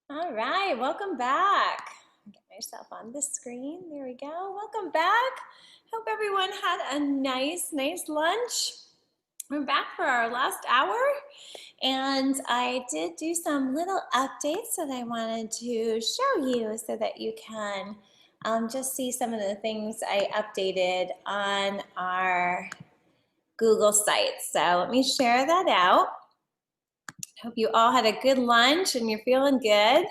All right, welcome back. Get myself on the screen. There we go. Welcome back. Hope everyone had a nice lunch. We're back for our last hour, and I did do some little updates that I wanted to show you so that you can just see some of the things I updated on our Google site. So let me share that out. Hope you all had a good lunch and you're feeling good.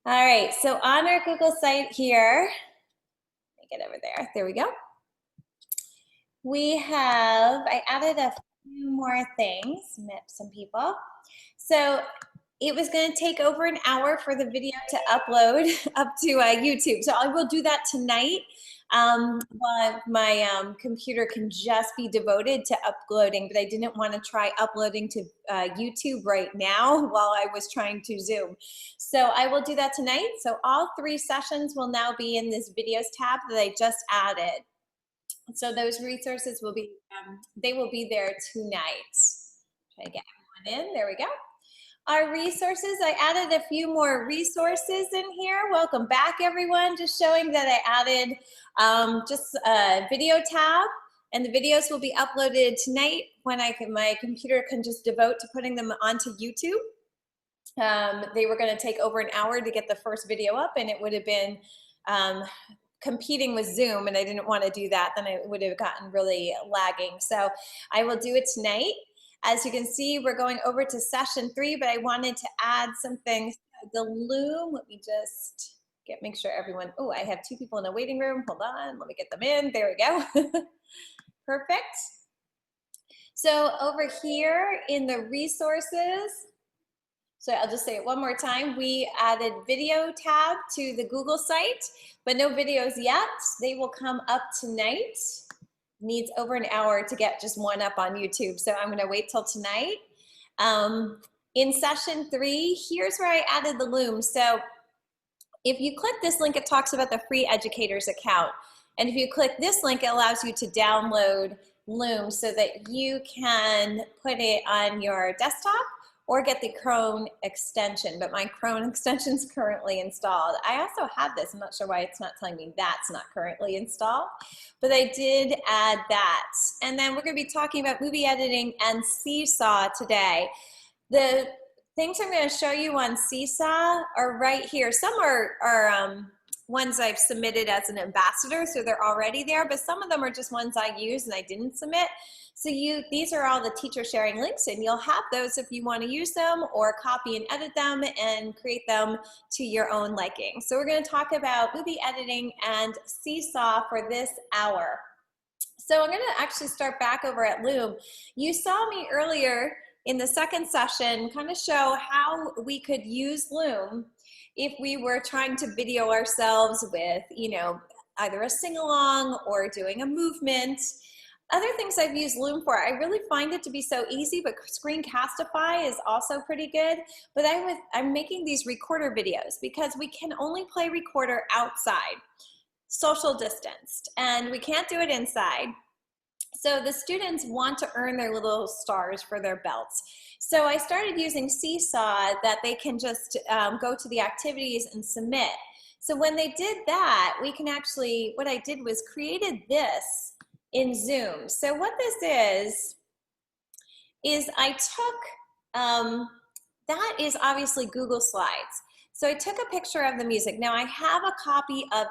All right, so on our Google site here, let me get over there. There we go. I added a few more things, met some people. So it was going to take over an hour for the video to upload up to YouTube. So I will do that tonight. But my computer can just be devoted to uploading, but I didn't want to try uploading to YouTube right now while I was trying to Zoom. So I will do that tonight. So all 3 sessions will now be in this videos tab that I just added. So those resources will be, they will be there tonight. Try to get everyone in, there we go. Our resources, I added a few more resources in here. Welcome back, everyone. Just showing that I added just a video tab, and the videos will be uploaded tonight when my computer can just devote to putting them onto YouTube. They were going to take over an hour to get the first video up, and it would have been competing with Zoom, and I didn't want to do that. Then it would have gotten really lagging. So I will do it tonight. As you can see, we're going over to session 3, but I wanted to add some things. The Loom, let me just make sure everyone, oh, I have 2 people in the waiting room. Hold on, let me get them in. There we go. Perfect. So over here in the resources, so I'll just say it one more time. We added video tab to the Google site, but no videos yet. They will come up tonight. Needs over an hour to get just one up on YouTube. So I'm gonna wait till tonight. In session 3, here's where I added the Loom. So if you click this link, it talks about the free educators account. And if you click this link, it allows you to download Loom so that you can put it on your desktop or get the Chrome extension, but my Chrome extension is currently installed. I also have this, I'm not sure why it's not telling me that's not currently installed, but I did add that. And then we're gonna be talking about movie editing and Seesaw today. The things I'm gonna show you on Seesaw are right here. Some are ones I've submitted as an ambassador, so they're already there, but some of them are just ones I use and I didn't submit. So these are all the teacher sharing links, and you'll have those if you want to use them or copy and edit them and create them to your own liking. So we're going to talk about movie editing and Seesaw for this hour. So I'm going to actually start back over at Loom. You saw me earlier in the second session kind of show how we could use Loom if we were trying to video ourselves with, either a sing-along or doing a movement. Other things I've used Loom for, I really find it to be so easy, but Screencastify is also pretty good. But I'm making these recorder videos because we can only play recorder outside, social distanced, and we can't do it inside. So the students want to earn their little stars for their belts. So I started using Seesaw that they can just go to the activities and submit. So when they did that, we can actually, what I did was created this in Zoom. So what this is I took, that is obviously Google Slides. So I took a picture of the music. Now I have a copy of,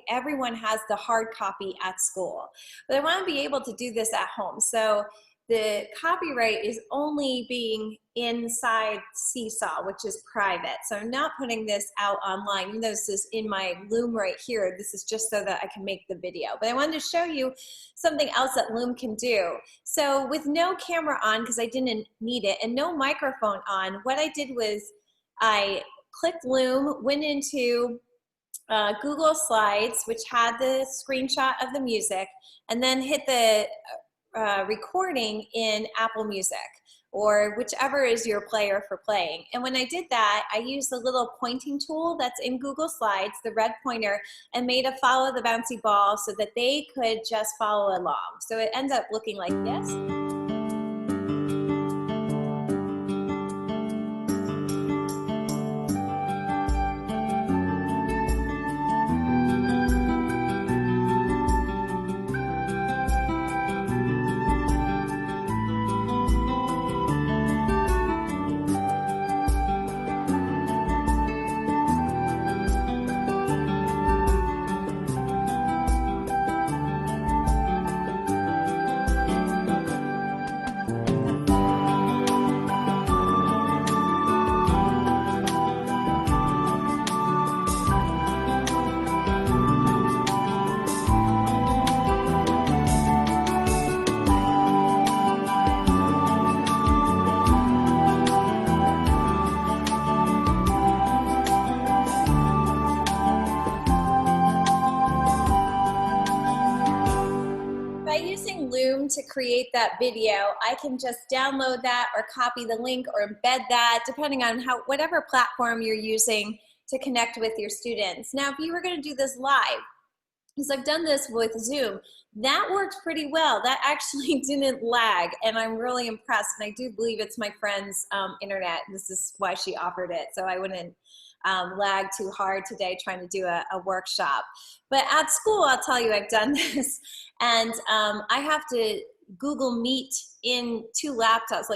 everyone has the hard copy at school, but I want to be able to do this at home. So the copyright is only being inside Seesaw, which is private. So I'm not putting this out online. Even though this is in my Loom right here, this is just so that I can make the video. But I wanted to show you something else that Loom can do. So with no camera on, because I didn't need it, and no microphone on, what I did was I clicked Loom, went into Google Slides, which had the screenshot of the music, and then hit the recording in Apple Music or whichever is your player for playing. And when I did that, I used the little pointing tool that's in Google Slides, the red pointer, and made a follow the bouncy ball so that they could just follow along. So it ends up looking like this. to create that video, I can just download that or copy the link or embed that, depending on whatever platform you're using to connect with your students. Now, if you were going to do this live, because I've done this with Zoom, that worked pretty well. That actually didn't lag, and I'm really impressed. And I do believe it's my friend's internet. This is why she offered it, so I wouldn't lag too hard today trying to do a workshop. But at school, I'll tell you, I've done this, and I have to Google Meet in 2 laptops,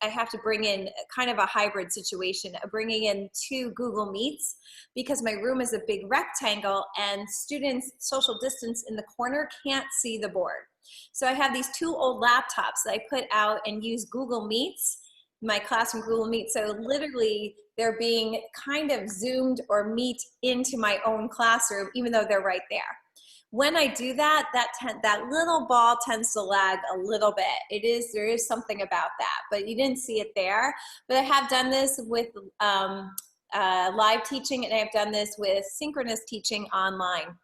I have to bring in kind of a hybrid situation, bringing in 2 Google Meets, because my room is a big rectangle and students social distance in the corner can't see the board. So I have these 2 old laptops that I put out and use Google Meets, my classroom Google Meet. So literally they're being kind of zoomed or meet into my own classroom, even though they're right there. When I do that, that little ball tends to lag a little bit. There is something about that, but you didn't see it there. But I have done this with live teaching, and I've done this with synchronous teaching online.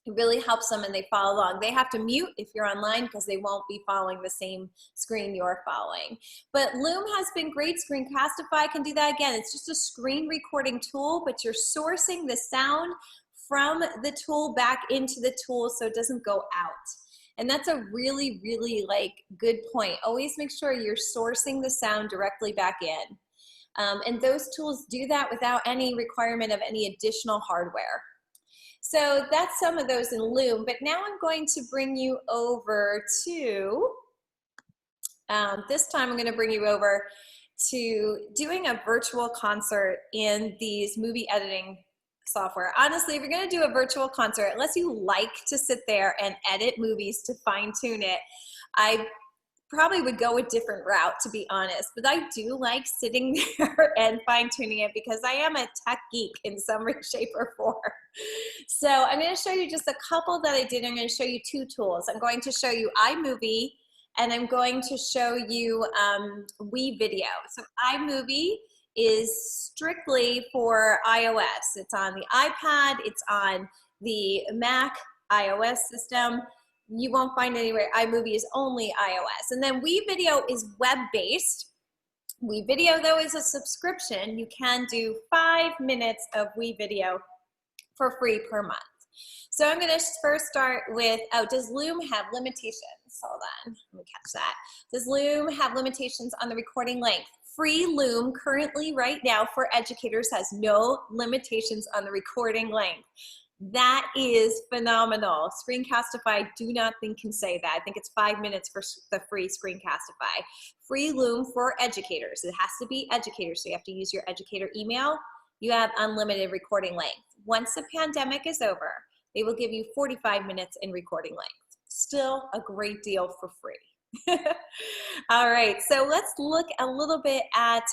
It really helps them and they follow along. They have to mute if you're online because they won't be following the same screen you're following. But Loom has been great. Screencastify can do that again. It's just a screen recording tool, but you're sourcing the sound from the tool back into the tool so it doesn't go out. And that's a really, really good point. Always make sure you're sourcing the sound directly back in. And those tools do that without any requirement of any additional hardware. So that's some of those in Loom, but now I'm going to bring you over to, this time I'm going to bring you over to doing a virtual concert in these movie editing software. Honestly, if you're going to do a virtual concert, unless you like to sit there and edit movies to fine tune it, I probably would go a different route, to be honest. But I do like sitting there and fine tuning it because I am a tech geek in some shape or form. So I'm going to show you just a couple that I did. I'm going to show you 2 tools. I'm going to show you iMovie, and I'm going to show you WeVideo. So iMovie is strictly for iOS. It's on the iPad, it's on the Mac iOS system. You won't find anywhere. iMovie is only iOS. And then WeVideo is web-based. WeVideo, though, is a subscription. You can do 5 minutes of WeVideo for free per month. So I'm going to first start with, does Loom have limitations? Hold on, let me catch that. Does Loom have limitations on the recording length? Free Loom currently right now for educators has no limitations on the recording length. That is phenomenal. Screencastify, do not think can say that. I think it's 5 minutes for the free Screencastify. Free Loom for educators. It has to be educators, so you have to use your educator email. You have unlimited recording length. Once the pandemic is over, they will give you 45 minutes in recording length. Still a great deal for free. All right, so let's look a little bit at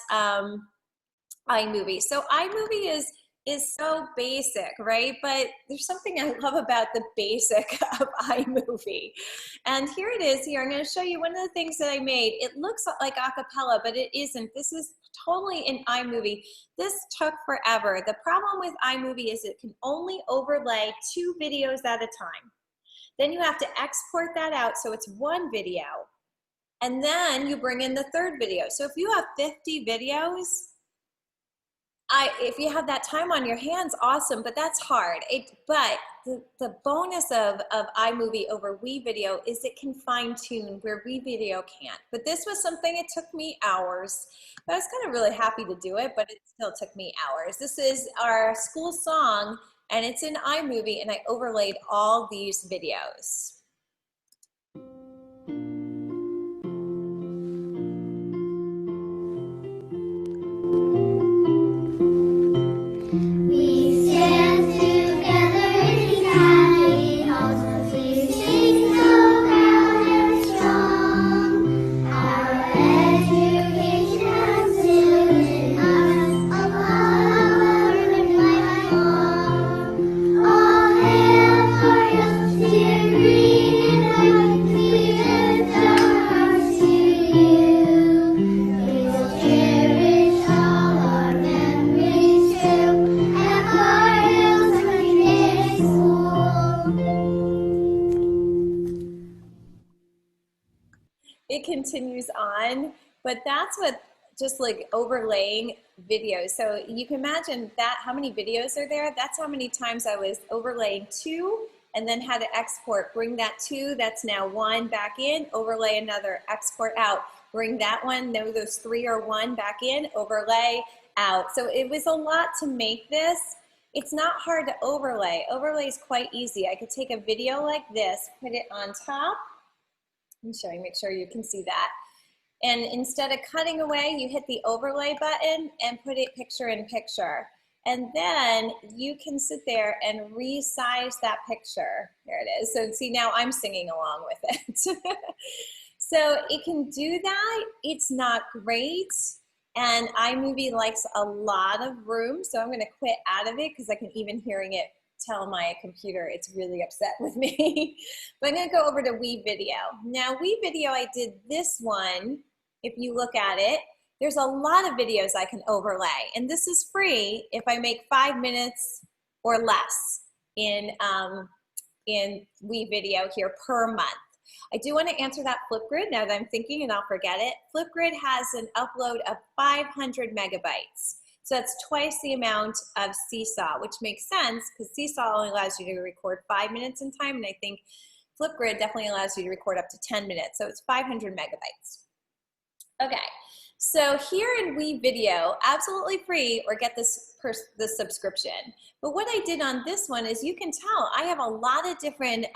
iMovie. So iMovie is so basic, right? But there's something I love about the basic of iMovie. And here it is here. I'm going to show you one of the things that I made. It looks like acapella, but it isn't. This is totally in iMovie. This took forever. The problem with iMovie is it can only overlay 2 videos at a time. Then you have to export that out so it's 1 video. And then you bring in the 3rd video. So if you have 50 videos, if you have that time on your hands, awesome, but that's hard. But the bonus of iMovie over WeVideo is it can fine tune where WeVideo can't. But this was something, it took me hours. I was kind of really happy to do it, but it still took me hours. This is our school song, and it's in iMovie, and I overlaid all these videos. All hail for us, dear it continues on, but that's what just like overlaying videos. So you can imagine that how many videos are there. That's how many times I was overlaying 2 and then had to export, bring that 2, that's now 1 back in, overlay another, export out, bring that one, no, those 3 are 1 back in, overlay out. So it was a lot to make this. It's not hard to overlay. Overlay is quite easy. I could take a video like this, put it on top. I'm showing, make sure you can see that. And instead of cutting away, you hit the overlay button and put it picture in picture. And then you can sit there and resize that picture. There it is. So see, now I'm singing along with it. So it can do that. It's not great. And iMovie likes a lot of room. So I'm gonna quit out of it because I can even hearing it tell my computer it's really upset with me. But I'm gonna go over to WeVideo. Now WeVideo, I did this one. If you look at it, there's a lot of videos I can overlay. And this is free if I make 5 minutes or less in WeVideo here per month. I do want to answer that Flipgrid now that I'm thinking, and I'll forget it. Flipgrid has an upload of 500 megabytes. So that's twice the amount of Seesaw, which makes sense because Seesaw only allows you to record 5 minutes in time, and I think Flipgrid definitely allows you to record up to 10 minutes. So it's 500 megabytes. Okay, so here in WeVideo, absolutely free or get this subscription. But what I did on this one is you can tell I have a lot of different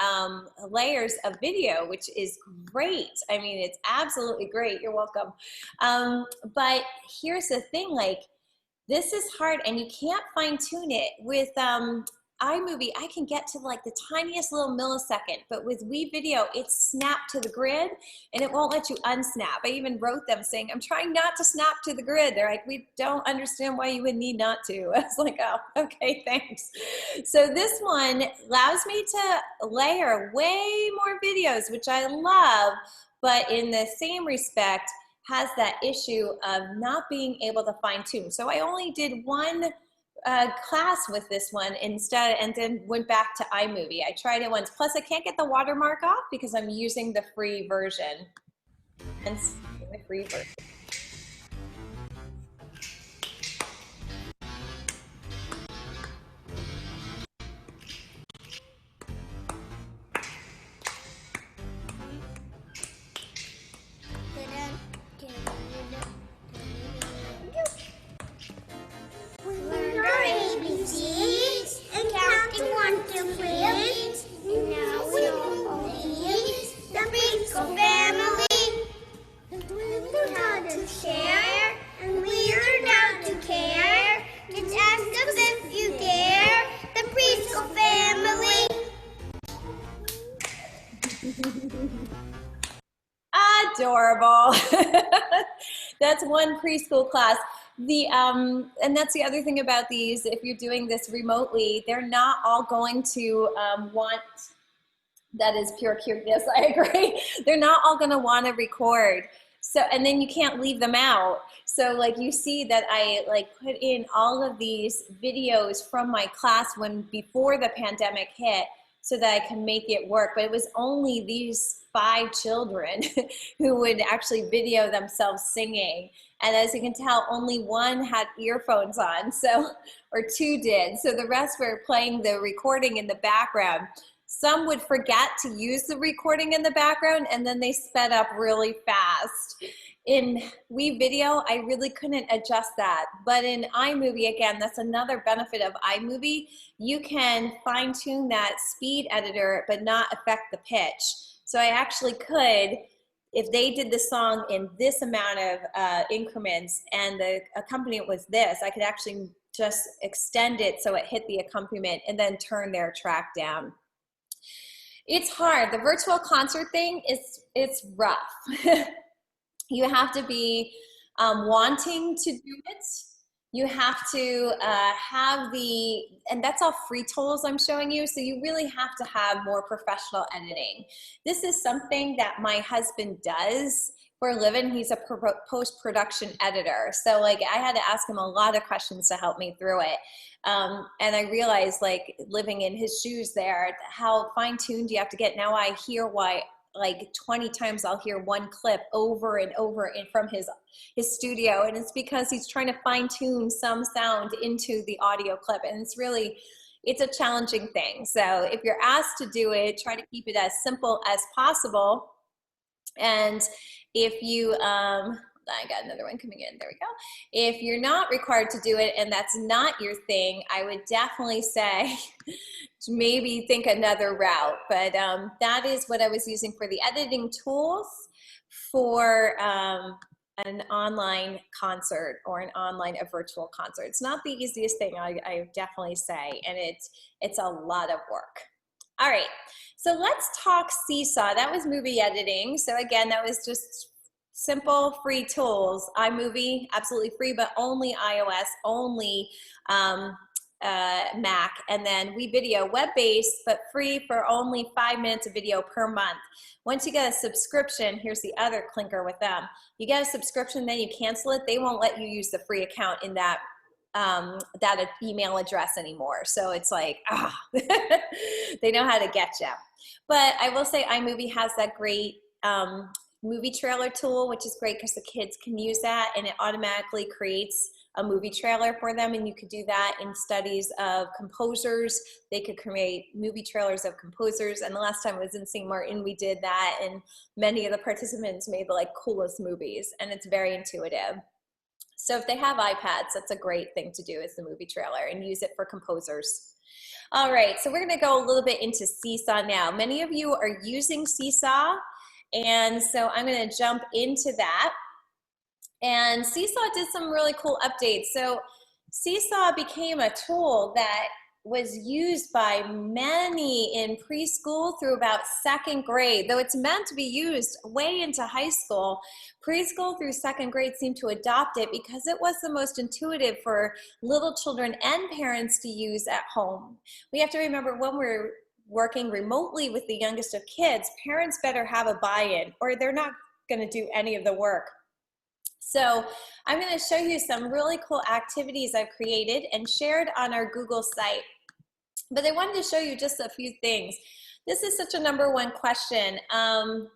layers of video, which is great. I mean, it's absolutely great. You're welcome. But here's the thing, like, this is hard and you can't fine tune it. With iMovie, I can get to like the tiniest little millisecond, but with WeVideo, it's snapped to the grid and it won't let you unsnap. I even wrote them saying, I'm trying not to snap to the grid. They're like, we don't understand why you would need not to. I was like, oh, okay, thanks. So this one allows me to layer way more videos, which I love, but in the same respect, has that issue of not being able to fine tune. So I only did one class with this one instead and then went back to iMovie. I tried it once. Plus I can't get the watermark off because I'm using the free version. And the free version. Adorable. That's one preschool class. And that's the other thing about these, if you're doing this remotely, they're not all going to want, that is pure cuteness, I agree. They're not all gonna wanna record. So, and then you can't leave them out. So like you see that I like put in all of these videos from my class before the pandemic hit so that I can make it work. But it was only these 5 children who would actually video themselves singing. And as you can tell, only one had earphones on, so, or 2 did. So the rest were playing the recording in the background. Some would forget to use the recording in the background and then they sped up really fast. In WeVideo, I really couldn't adjust that. But in iMovie, again, that's another benefit of iMovie. You can fine tune that speed editor, but not affect the pitch. So I actually could, if they did the song in this amount of increments and the accompaniment was this, I could actually just extend it so it hit the accompaniment and then turn their track down. It's hard. The virtual concert thing, it's rough. You have to be wanting to do it. You have to have and that's all free tools I'm showing you, so you really have to have more professional editing. This is something that my husband does for a living. He's a post-production editor. So like I had to ask him a lot of questions to help me through it. And I realized, like, living in his shoes there, how fine-tuned you have to get. Now I hear why like 20 times I'll hear one clip over and over and from his studio, and it's because he's trying to fine tune some sound into the audio clip, and it's a challenging thing. So if you're asked to do it, try to keep it as simple as possible. And if you, I got another one coming in, there we go. If you're not required to do it and that's not your thing, I would definitely say maybe think another route. But that is what I was using for the editing tools for an online concert or a virtual concert. It's not the easiest thing, I definitely say, and it's a lot of work. All right, so let's talk Seesaw. That was movie editing. So again, that was just simple free tools. iMovie, absolutely free, but only iOS, only Mac. And then WeVideo, web-based, but free for only 5 minutes of video per month. Once you get a subscription, here's the other clinker with them. You get a subscription, then you cancel it, they won't let you use the free account in that email address anymore. So it's like, they know how to get you. But I will say iMovie has that great movie trailer tool, which is great because the kids can use that and it automatically creates a movie trailer for them. And you could do that in studies of composers. They could create movie trailers of composers. And the last time I was in St. Martin, we did that, and many of the participants made the coolest movies, and it's very intuitive. So if they have iPads, that's a great thing to do, is the movie trailer, and use it for composers. All right, so we're gonna go a little bit into Seesaw now. Many of you are using Seesaw, and so I'm gonna jump into that. And Seesaw did some really cool updates. So Seesaw became a tool that was used by many in preschool through about 2nd grade, though it's meant to be used way into high school. Preschool through 2nd grade seemed to adopt it because it was the most intuitive for little children and parents to use at home. We have to remember, when we're working remotely with the youngest of kids, parents better have a buy-in or they're not going to do any of the work. So I'm going to show you some really cool activities I've created and shared on our Google site. But I wanted to show you just a few things. This is such a #1 question. I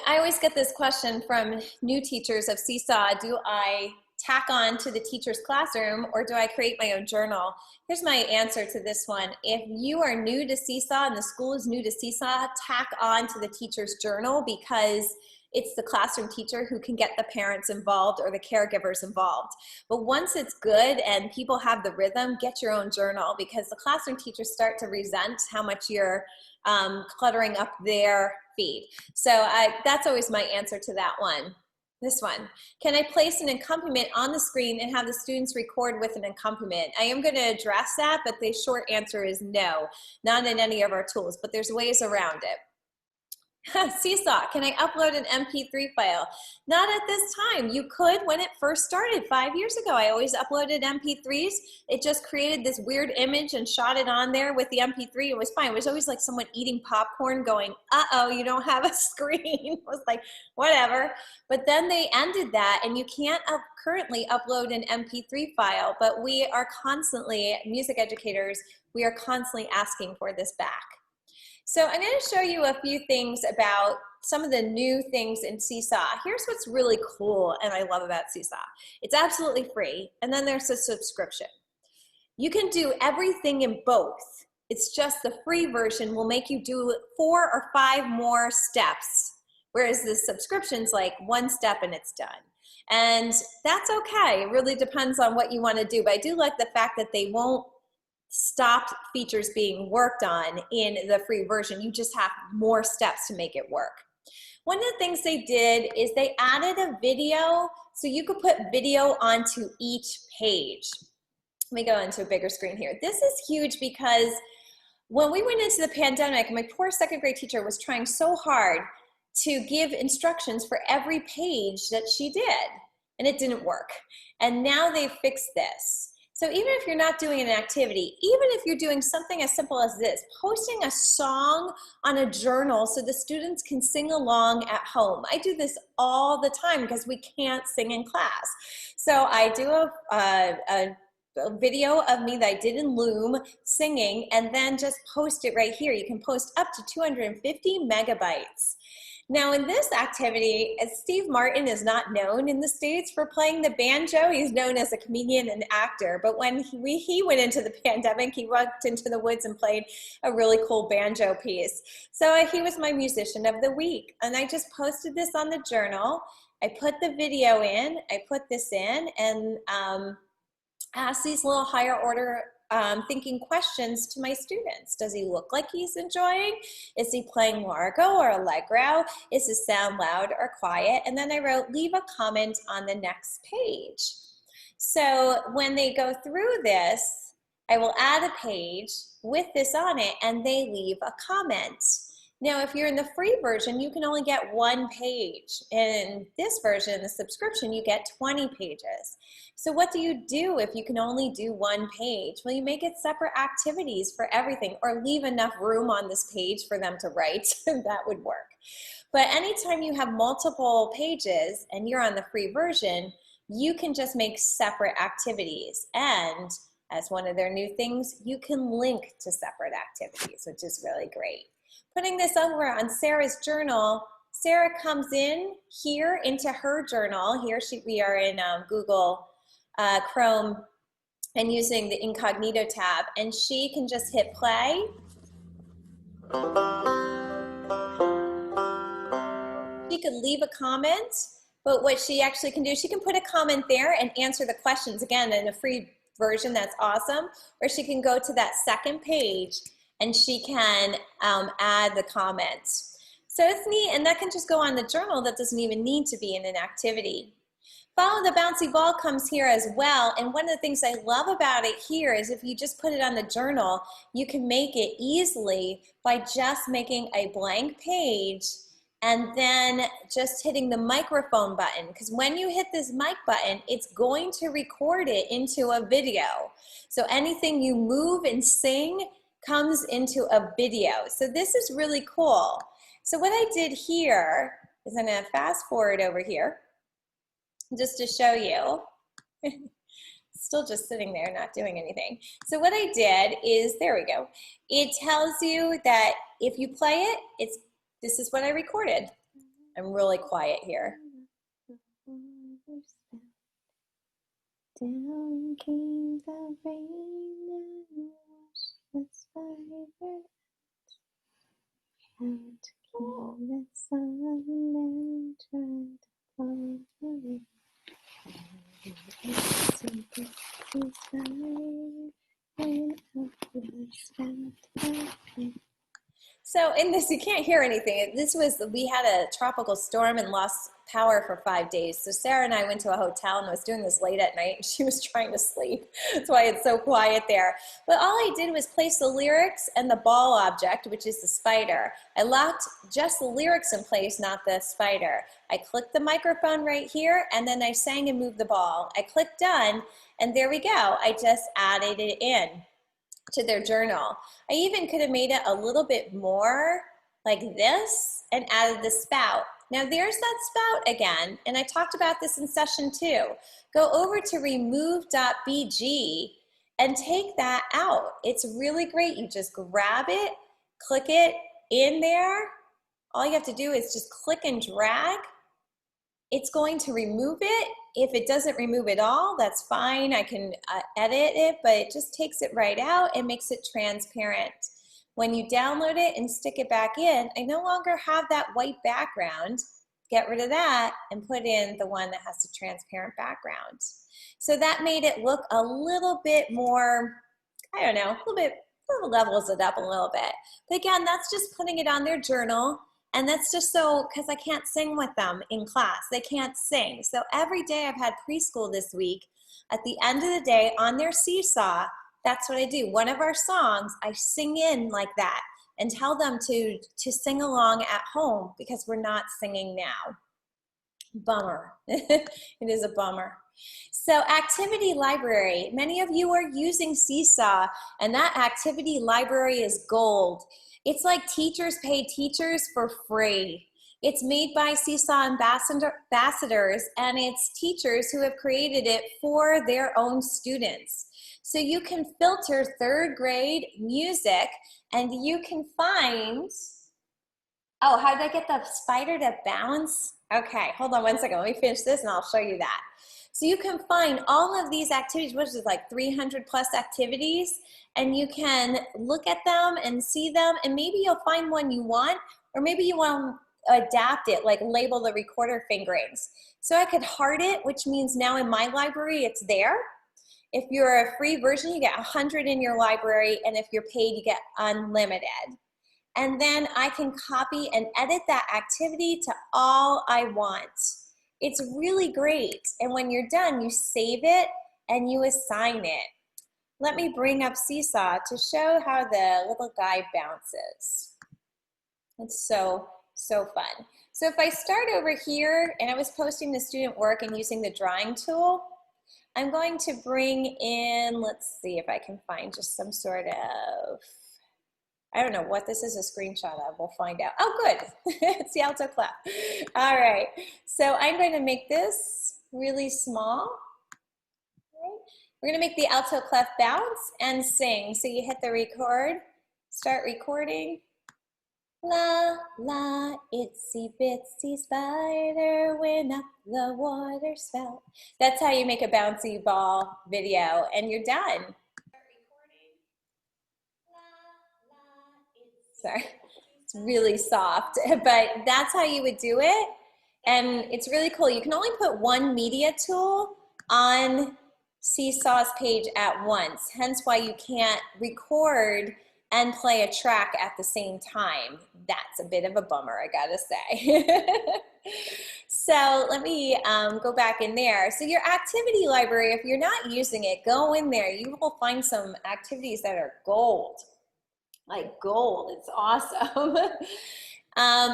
always get this question from new teachers of Seesaw: do I tack on to the teacher's classroom or do I create my own journal? Here's my answer to this one. If you are new to Seesaw and the school is new to Seesaw, tack on to the teacher's journal, because it's the classroom teacher who can get the parents involved or the caregivers involved. But once it's good and people have the rhythm, get your own journal, because the classroom teachers start to resent how much you're cluttering up their feed. So that's always my answer to that one. This one: can I place an accompaniment on the screen and have the students record with an accompaniment? I am going to address that, but the short answer is no, not in any of our tools, but there's ways around it. Seesaw, can I upload an MP3 file? Not at this time. You could when it first started 5 years ago. I always uploaded MP3s. It just created this weird image and shot it on there with the MP3. It was fine. It was always like someone eating popcorn going, uh-oh, you don't have a screen. It was like, whatever. But then they ended that, and you can't currently upload an MP3 file, but we are constantly, music educators, we are constantly asking for this back. So I'm going to show you a few things about some of the new things in Seesaw. Here's what's really cool and I love about Seesaw. It's absolutely free, and then there's a subscription. You can do everything in both. It's just the free version will make you do 4 or 5 more steps, whereas the subscription's like 1 step and it's done. And that's okay. It really depends on what you want to do. But I do like the fact that they won't stop features being worked on in the free version. You just have more steps to make it work. One of the things they did is they added a video, so you could put video onto each page. Let me go into a bigger screen here. This is huge because when we went into the pandemic, my poor 2nd grade teacher was trying so hard to give instructions for every page that she did, and it didn't work. And now they've fixed this. So even if you're not doing an activity, even if you're doing something as simple as this, posting a song on a journal so the students can sing along at home. I do this all the time because we can't sing in class. So I do video of me that I did in Loom singing, and then just post it right here. You can post up to 250 megabytes. Now in this activity, Steve Martin is not known in the States for playing the banjo. He's known as a comedian and actor, but when he went into the pandemic, he walked into the woods and played a really cool banjo piece. So he was my musician of the week, and I just posted this on the journal. I put the video in, I put this in, and asked these little higher order thinking questions to my students. Does he look like he's enjoying? Is he playing largo or allegro? Is his sound loud or quiet? And then I wrote, leave a comment on the next page. So when they go through this, I will add a page with this on it, and they leave a comment. Now, if you're in the free version, you can only get 1 page. In this version, the subscription, you get 20 pages. So what do you do if you can only do 1 page? Well, you make it separate activities for everything, or leave enough room on this page for them to write. That would work. But anytime you have multiple pages and you're on the free version, you can just make separate activities. And as one of their new things, you can link to separate activities, which is really great. Putting this over on Sarah's journal, Sarah comes in here into her journal. Here we are in Google Chrome and using the incognito tab, and she can just hit play. She could leave a comment, but what she actually can do, she can put a comment there and answer the questions. Again, in a free version, that's awesome. Or she can go to that second page and she can add the comments. So it's neat, and that can just go on the journal. That doesn't even need to be in an activity. Follow the bouncy ball comes here as well, and one of the things I love about it here is if you just put it on the journal, you can make it easily by just making a blank page and then just hitting the microphone button, because when you hit this mic button, it's going to record it into a video. So anything you move and sing comes into a video. So this is really cool. So what I did here is I'm going to fast forward over here just to show you. Still just sitting there not doing anything. So what I did is, there we go. It tells you that if you play it, this is what I recorded. I'm really quiet here. Down came the rain and washed the spider out, came the sun and dried the flowers. So in this, you can't hear anything. We had a tropical storm and lost power for 5 days. So Sarah and I went to a hotel and was doing this late at night, and she was trying to sleep. That's why it's so quiet there. But all I did was place the lyrics and the ball object, which is the spider. I locked just the lyrics in place, not the spider. I clicked the microphone right here, and then I sang and moved the ball. I clicked done, and there we go. I just added it in to their journal. I even could have made it a little bit more like this and added the spout. Now there's that spout again, and I talked about this in session 2. Go over to remove.bg and take that out. It's really great. You just grab it, click it in there. All you have to do is just click and drag. It's going to remove it. If it doesn't remove it all, that's fine. I can edit it, but it just takes it right out and makes it transparent. When you download it and stick it back in, I no longer have that white background. Get rid of that and put in the one that has the transparent background. So that made it look a little bit more, I don't know, a little levels it up a little bit. But again, that's just putting it on their journal. And that's just so, because I can't sing with them in class. They can't sing. So every day I've had preschool this week, at the end of the day on their seesaw, that's what I do. One of our songs, I sing in like that and tell them to sing along at home, because we're not singing now. Bummer. It is a bummer. So activity library. Many of you are using Seesaw, and that activity library is gold. It's like teachers pay teachers for free. It's made by Seesaw ambassadors, and it's teachers who have created it for their own students. So you can filter third grade music, and you can find, oh, how did I get the spider to bounce? Okay, hold on one second. Let me finish this and I'll show you that. So you can find all of these activities, which is like 300 plus activities, and you can look at them and see them, and maybe you'll find one you want, or maybe you want to adapt it, like label the recorder fingerings. So I could heart it, which means now in my library it's there. If you're a free version, you get 100 in your library, and if you're paid, you get unlimited. And then I can copy and edit that activity to all I want. It's really great. And when you're done, you save it and you assign it. Let me bring up Seesaw to show how the little guy bounces. It's so fun. So if I start over here, and I was posting the student work and using the drawing tool, I'm going to bring in, let's see if I can find just some sort of, I don't know what this is a screenshot of. We'll find out. Oh, good. It's the alto clef. All right. So I'm going to make this really small. Okay. We're going to make the alto clef bounce and sing. So you hit the record, start recording. La, la, itsy bitsy spider went up the water spout. That's how you make a bouncy ball video, and you're done. Sorry, it's really soft, but that's how you would do it. And it's really cool. You can only put one media tool on Seesaw's page at once, hence why you can't record and play a track at the same time. That's a bit of a bummer, I gotta say. So let me go back in there. So your activity library, if you're not using it, go in there. You will find some activities that are gold. Like gold, it's awesome.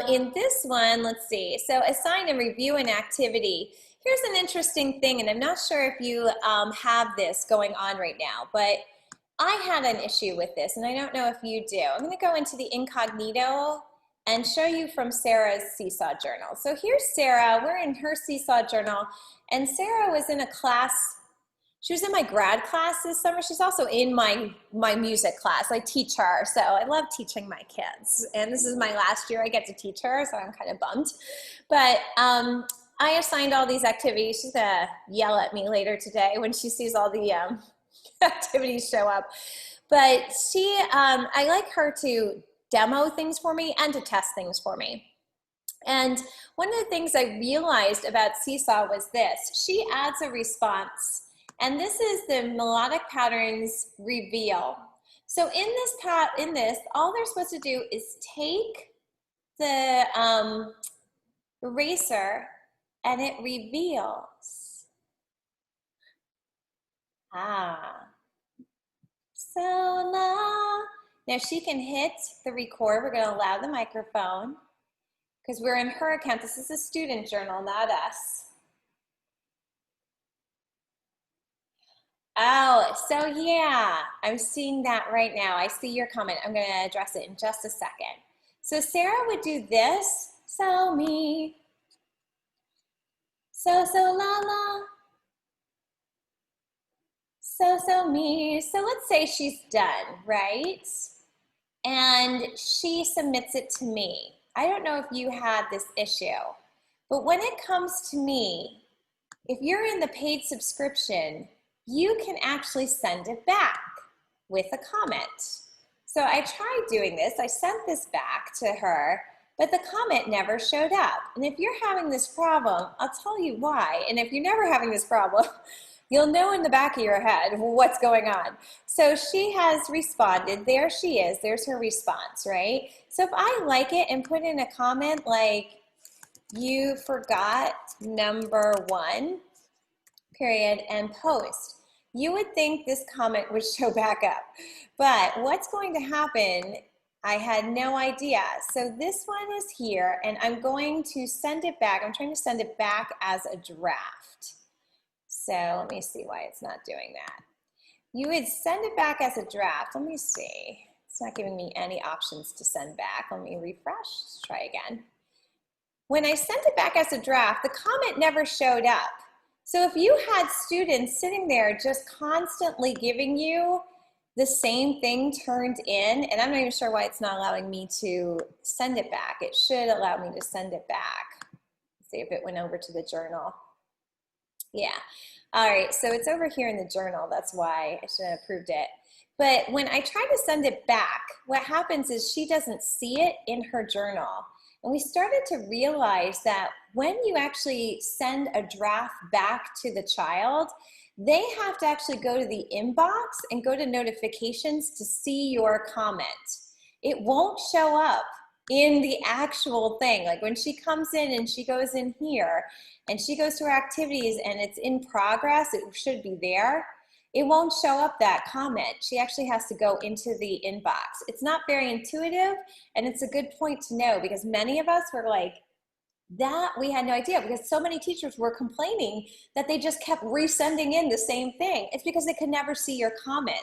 In this one, let's see, so assign and review an activity. Here's an interesting thing, and I'm not sure if you have this going on right now, but I had an issue with this, and I don't know if you do. I'm gonna go into the incognito and show you from Sarah's Seesaw journal. So here's Sarah, we're in her Seesaw journal, and Sarah was in a class. She was in my grad class this summer. She's also in my music class. I teach her, so I love teaching my kids. And this is my last year I get to teach her, so I'm kind of bummed. But I assigned all these activities. She's gonna yell at me later today when she sees all the activities show up. But she, I like her to demo things for me and to test things for me. And one of the things I realized about Seesaw was this. She adds a response. And this is the melodic patterns reveal. So in this, all they're supposed to do is take the eraser and it reveals. Ah. So la. Now she can hit the record. We're going to allow the microphone because we're in her account. This is a student journal, not us. Oh, so yeah, I'm seeing that right now. I see your comment. I'm going to address it in just a second. So Sarah would do this. So me. So la la. So me. So let's say she's done, right? And she submits it to me. I don't know if you had this issue, but when it comes to me, if you're in the paid subscription, you can actually send it back with a comment. So I tried doing this. I sent this back to her, but the comment never showed up. And if you're having this problem, I'll tell you why. And if you're never having this problem, you'll know in the back of your head what's going on. So she has responded. There she is. There's her response, right? So if I like it and put in a comment like, you forgot number 1, period, and post, you would think this comment would show back up. But what's going to happen, I had no idea. So this one is here, and I'm going to send it back. I'm trying to send it back as a draft. So let me see why it's not doing that. You would send it back as a draft. Let me see. It's not giving me any options to send back. Let me refresh. Let's try again. when I sent it back as a draft, the comment never showed up. So if you had students sitting there just constantly giving you the same thing turned in, and I'm not even sure why it's not allowing me to send it back. It should allow me to send it back. Let's see if it went over to the journal. Yeah. All right, so it's over here in the journal. That's why I should have approved it. But when I try to send it back, what happens is she doesn't see it in her journal. And we started to realize that when you actually send a draft back to the child, they have to actually go to the inbox and go to notifications to see your comment. It won't show up in the actual thing. Like when she comes in and she goes in here and she goes to her activities and it's in progress, it should be there. It won't show up that comment. She actually has to go into the inbox. It's not very intuitive, and it's a good point to know because many of us were like, that we had no idea because so many teachers were complaining that they just kept resending in the same thing. It's because they could never see your comment.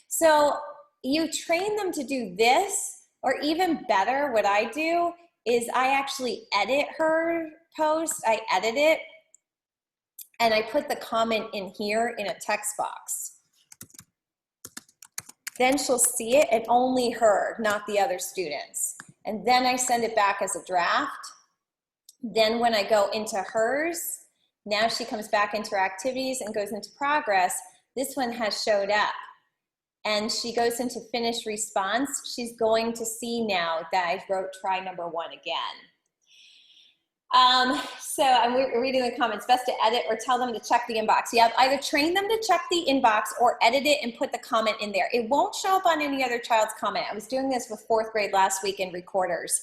So you train them to do this, or even better, what I do is I actually edit her post. I edit it and I put the comment in here in a text box. Then she'll see it, and only her, not the other students. And then I send it back as a draft. Then when I go into hers, now she comes back into her activities and goes into progress. This one has showed up. And she goes into finished response. She's going to see now that I wrote try number 1 again. So I'm reading the comments. Best to edit or tell them to check the inbox. Yep, either train them to check the inbox or edit it and put the comment in there. It won't show up on any other child's comment. I was doing this with 4th grade last week in recorders.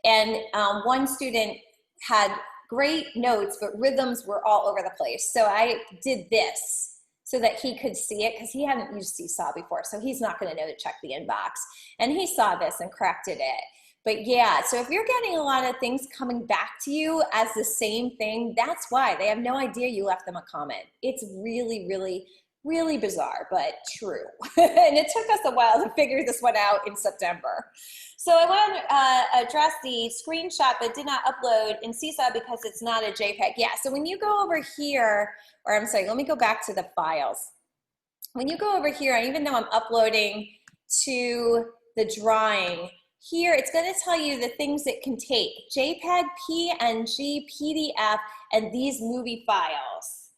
And one student had great notes, but rhythms were all over the place. So I did this so that he could see it because he hadn't used Seesaw before. So he's not going to know to check the inbox. And he saw this and corrected it. But yeah, so if you're getting a lot of things coming back to you as the same thing, that's why. They have no idea you left them a comment. It's really, really, really bizarre, but true. And it took us a while to figure this one out in September. So I want to address the screenshot that did not upload in Seesaw because it's not a JPEG. Yeah, so when you go over here, or I'm sorry, let me go back to the files. When you go over here, and even though I'm uploading to the drawing, here it's going to tell you the things it can take: JPEG, PNG, PDF, and these movie files.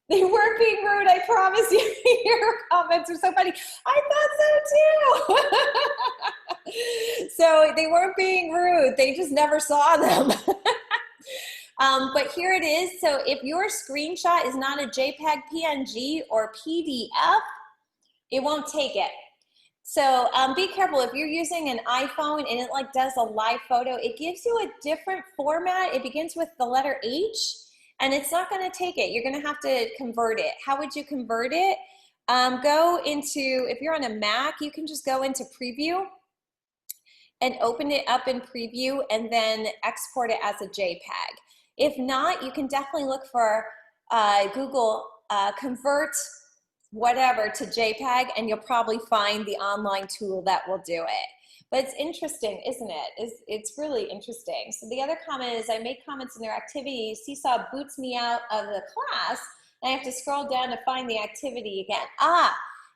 They weren't being rude, I promise you. Your comments are so funny. I thought so too. So they weren't being rude. They just never saw them. But here it is. So if your screenshot is not a JPEG, PNG, or PDF, it won't take it. So be careful. If you're using an iPhone and it like does a live photo, it gives you a different format. It begins with the letter H, and it's not going to take it. You're going to have to convert it. How would you convert it? Go into, if you're on a Mac, you can just go into Preview and open it up in Preview and then export it as a JPEG. If not, you can definitely look for Google Convert whatever to JPEG, and you'll probably find the online tool that will do it. But it's interesting, isn't it? It's really interesting. So the other comment is, I make comments in their activities. Seesaw boots me out of the class, and I have to scroll down to find the activity again.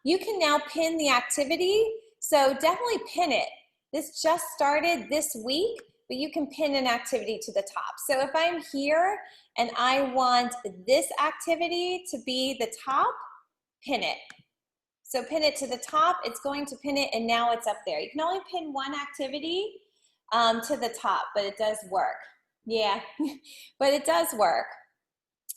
You can now pin the activity, so definitely pin it. This just started this week, but you can pin an activity to the top. So if I'm here and I want this activity to be the top, pin it. So pin it to the top, it's going to pin it, and now it's up there. You can only pin one activity to the top, but it does work. Yeah, but it does work.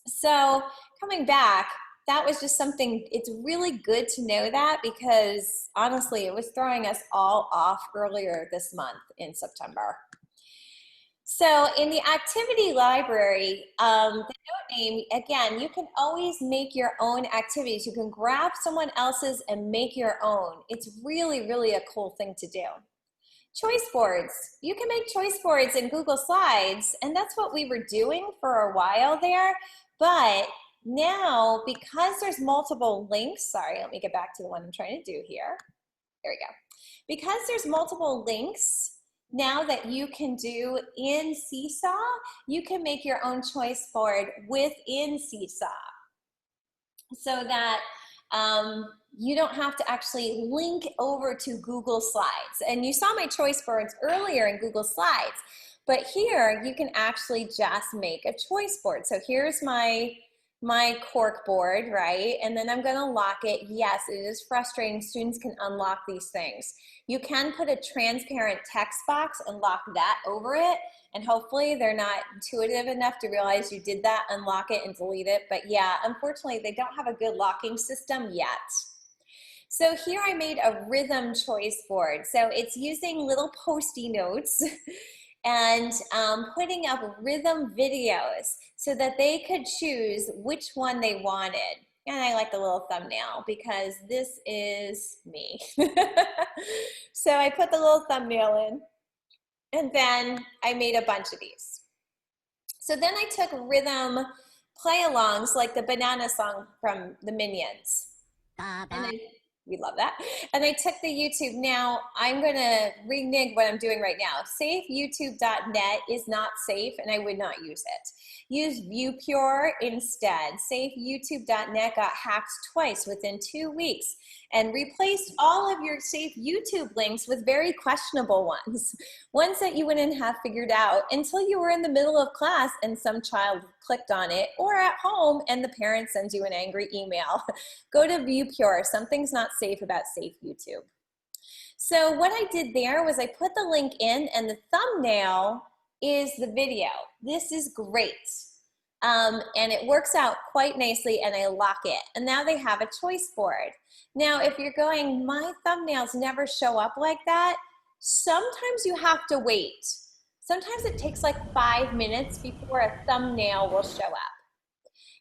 So coming back, that was just something, it's really good to know that, because honestly, it was throwing us all off earlier this month in September. So in the activity library, the note name, again, you can always make your own activities. You can grab someone else's and make your own. It's really, really a cool thing to do. Choice boards. You can make choice boards in Google Slides, and that's what we were doing for a while there. But now, because there's multiple links, sorry, let me get back to the one I'm trying to do here. There we go. Because there's multiple links, now that you can do in Seesaw, you can make your own choice board within Seesaw, so that you don't have to actually link over to Google Slides. And you saw my choice boards earlier in Google Slides, but here you can actually just make a choice board. So here's my cork board, right? And then I'm gonna lock it. Yes, it is frustrating. Students can unlock these things. You can put a transparent text box and lock that over it. And hopefully they're not intuitive enough to realize you did that, unlock it and delete it. But yeah, unfortunately, they don't have a good locking system yet. So here I made a rhythm choice board. So it's using little Post-it notes and putting up rhythm videos so that they could choose which one they wanted. And I like the little thumbnail because this is me. So I put the little thumbnail in, and then I made a bunch of these. So then I took rhythm play-alongs like the banana song from the Minions. We love that. And I took the YouTube. Now I'm gonna renege what I'm doing right now. SafeYouTube.net is not safe and I would not use it. Use ViewPure instead. SafeYouTube.net got hacked twice within 2 weeks and replaced all of your safe YouTube links with very questionable ones. Ones that you wouldn't have figured out until you were in the middle of class and some child clicked on it, or at home and the parent sends you an angry email. Go to ViewPure. Something's not safe about Safe YouTube. So what I did there was I put the link in, and the thumbnail is the video. This is great. And it works out quite nicely, and I lock it. And now they have a choice board. Now, if you're going, my thumbnails never show up like that, sometimes you have to wait. Sometimes it takes like 5 minutes before a thumbnail will show up.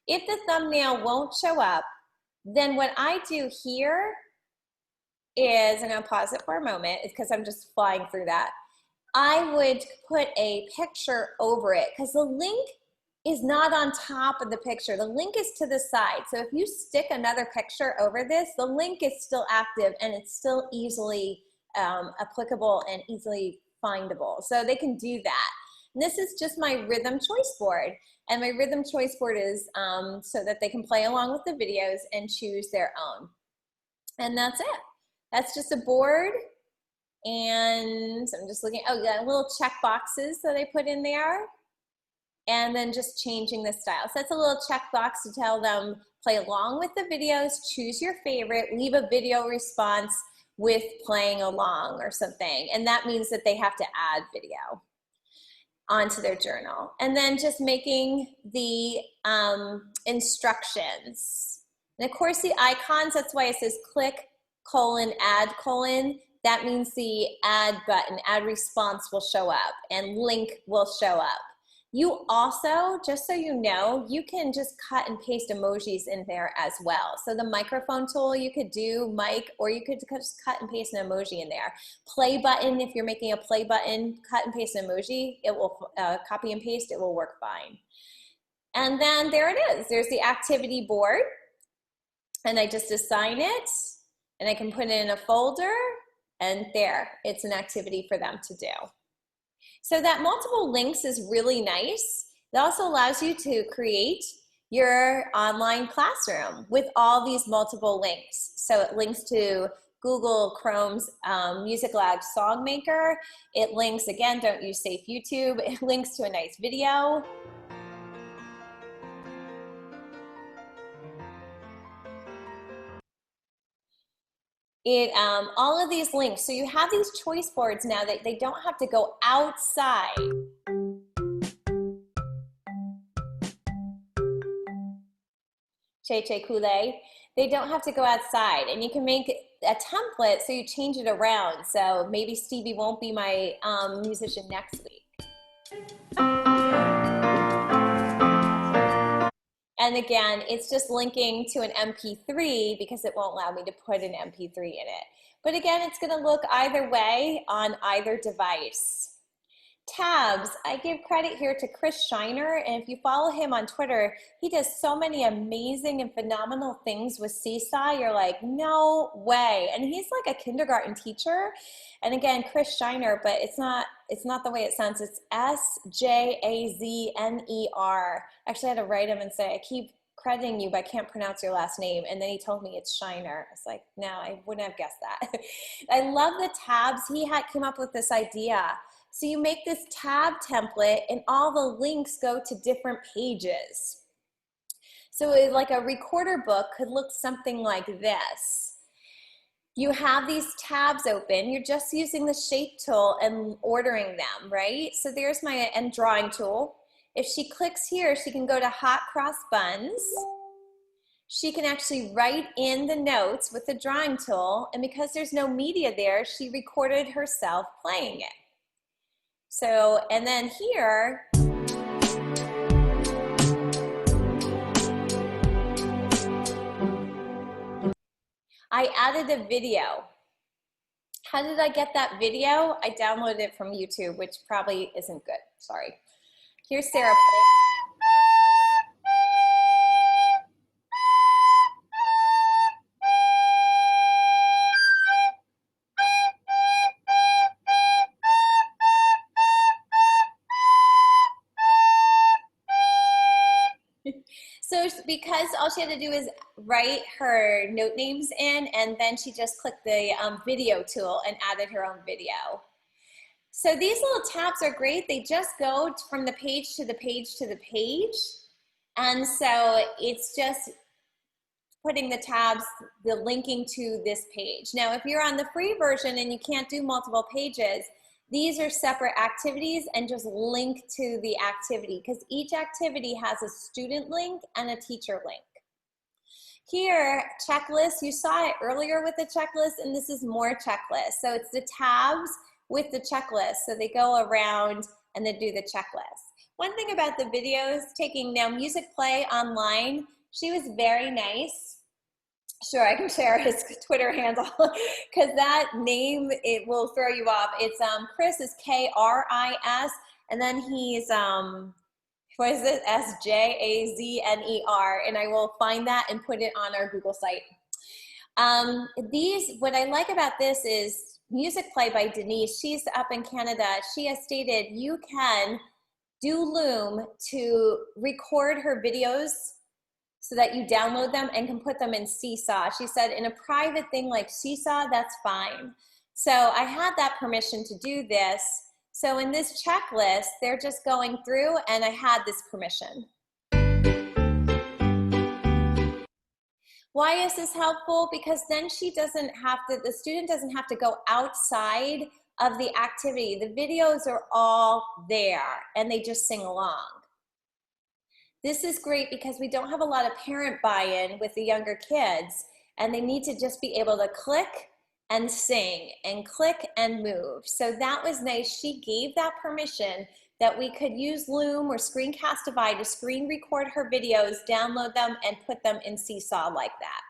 If the thumbnail won't show up, then what I do here is, I'm gonna pause it for a moment because I'm just flying through that. I would put a picture over it because the link is not on top of the picture. The link is to the side. So if you stick another picture over this, the link is still active and it's still easily applicable and easily findable. So they can do that. And this is just my rhythm choice board. And my rhythm choice board is so that they can play along with the videos and choose their own. And that's it. That's just a board. And I'm just looking, oh yeah, little check boxes that I put in there. And then just changing the style. So that's a little checkbox to tell them, play along with the videos, choose your favorite, leave a video response with playing along or something. And that means that they have to add video onto their journal. And then just making the instructions. And of course the icons, that's why it says click, add, that means the add button, add response will show up and link will show up. You also, just so you know, you can just cut and paste emojis in there as well. So the microphone tool, you could do mic, or you could just cut and paste an emoji in there. Play button, if you're making a play button, cut and paste an emoji, it will copy and paste, it will work fine. And then there it is, there's the activity board. And I just assign it, and I can put it in a folder, and there, it's an activity for them to do. So that multiple links is really nice. It also allows you to create your online classroom with all these multiple links. So it links to Google Chrome's Music Lab SongMaker. It links, again, don't use Safe YouTube. It links to a nice video. All of these links, so you have these choice boards now that they don't have to go outside. Che Kool-Aid, they don't have to go outside, and you can make a template so you change it around. So maybe Stevie won't be my musician next week. And again, it's just linking to an MP3 because it won't allow me to put an MP3 in it. But again, it's gonna look either way on either device. Tabs. I give credit here to Chris Shiner, and if you follow him on Twitter, he does so many amazing and phenomenal things with Seesaw. You're like, no way. And he's like a kindergarten teacher. And again, Chris Shiner, but it's not the way it sounds. It's Sjazner. Actually, I had to write him and say, I keep crediting you, but I can't pronounce your last name. And then he told me it's Shiner. I was like, no, I wouldn't have guessed that. I love the tabs. He came up with this idea. So you make this tab template and all the links go to different pages. So like a recorder book could look something like this. You have these tabs open, you're just using the shape tool and ordering them, right? So there's my and drawing tool. If she clicks here, she can go to hot cross buns. She can actually write in the notes with the drawing tool, and because there's no media there, she recorded herself playing it. So, and then here, I added a video. How did I get that video? I downloaded it from YouTube, which probably isn't good, sorry. Here's Sarah. So because all she had to do is write her note names in, and then she just clicked the video tool and added her own video. So these little tabs are great. They just go from the page to the page to the page. And so it's just putting the tabs, the linking to this page. Now, if you're on the free version and you can't do multiple pages, these are separate activities and just link to the activity because each activity has a student link and a teacher link. Here, checklist, you saw it earlier with the checklist, and this is more checklist. So it's the tabs with the checklist. So they go around and they do the checklist. One thing about the videos, taking now Music Play Online, she was very nice. Sure, I can share his Twitter handle because that name, it will throw you off. It's Chris is K-R-I-S, and then he's, what is it, S-J-A-Z-N-E-R, and I will find that and put it on our Google site. What I like about this is Music Play by Denise. She's up in Canada. She has stated you can do Loom to record her videos so that you download them and can put them in Seesaw. She said in a private thing like Seesaw, that's fine. So I had that permission to do this. So in this checklist, they're just going through and I had this permission. Why is this helpful? Because then she doesn't have to, the student doesn't have to go outside of the activity. The videos are all there and they just sing along. This is great because we don't have a lot of parent buy-in with the younger kids, and they need to just be able to click and sing and click and move. So that was nice. She gave that permission that we could use Loom or Screencastify to screen record her videos, download them, and put them in Seesaw like that.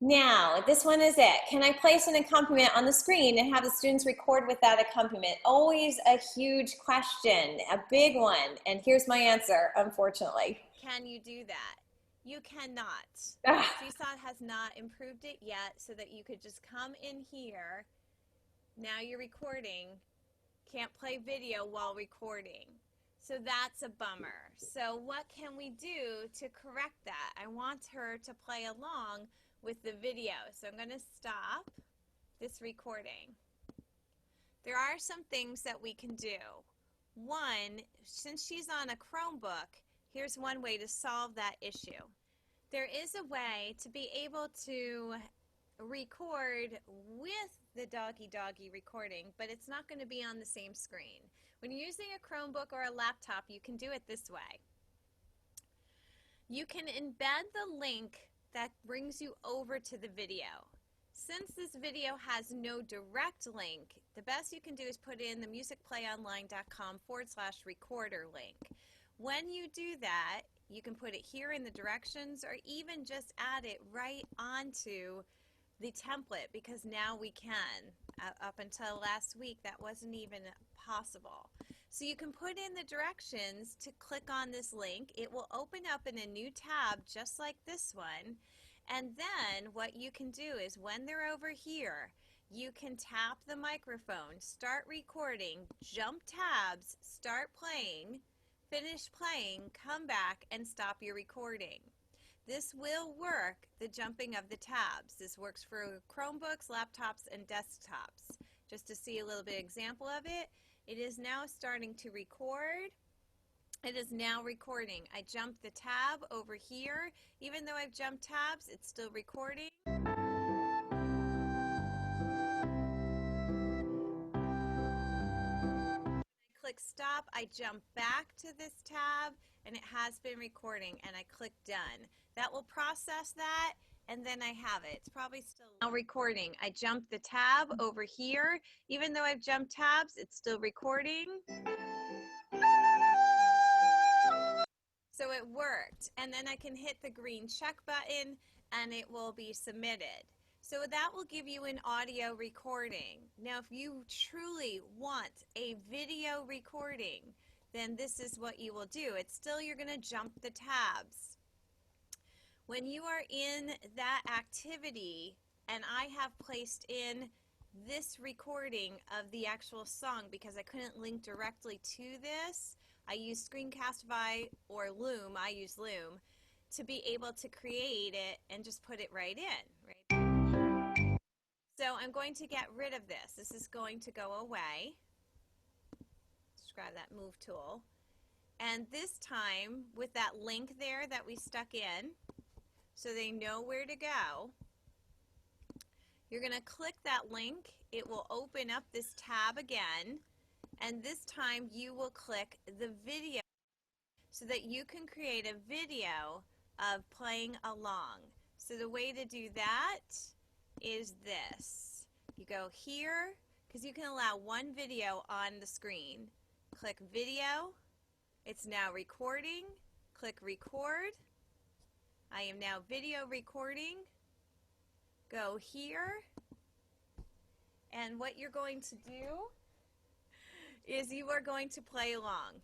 Now, this one is it. Can I place an accompaniment on the screen and have the students record with that accompaniment? Always a huge question, a big one. And here's my answer, unfortunately. Can you do that? You cannot. Ugh. Seesaw has not improved it yet so that you could just come in here. Now you're recording. Can't play video while recording. So that's a bummer. So what can we do to correct that? I want her to play along with the video. So I'm going to stop this recording. There are some things that we can do. One, since she's on a Chromebook, here's one way to solve that issue. There is a way to be able to record with the doggy recording, but it's not going to be on the same screen. When you're using a Chromebook or a laptop, you can do it this way. You can embed the link that brings you over to the video. Since this video has no direct link, the best you can do is put in the musicplayonline.com/recorder link. When you do that, you can put it here in the directions or even just add it right onto the template, because now we can. Up until last week, that wasn't even possible. So you can put in the directions to click on this link. It will open up in a new tab just like this one. And then what you can do is when they're over here, you can tap the microphone, start recording, jump tabs, start playing, finish playing, come back, and stop your recording. This will work, the jumping of the tabs. This works for Chromebooks, laptops, and desktops. Just to see a little bit example of it, it is now starting to record. It is now recording. I jumped the tab over here. Even though I've jumped tabs, it's still recording. Click stop, I jump back to this tab, and it has been recording, and I click done. That will process that, and then I have it. It's probably still now recording. I jumped the tab over here. Even though I've jumped tabs, it's still recording. So it worked, and then I can hit the green check button, and it will be submitted. So that will give you an audio recording. Now, if you truly want a video recording, then this is what you will do. It's still, you're going to jump the tabs. When you are in that activity, and I have placed in this recording of the actual song because I couldn't link directly to this, I use Screencastify or Loom, I use Loom, to be able to create it and just put it right in. Right? So I'm going to get rid of this. This is going to go away. Just grab that move tool. And this time, with that link there that we stuck in, so they know where to go, you're going to click that link. It will open up this tab again. And this time you will click the video so that you can create a video of playing along. So the way to do that is this. You go here, because you can allow one video on the screen. Click video. It's now recording. Click record. I am now video recording. Go here. And what you're going to do is you are going to play along.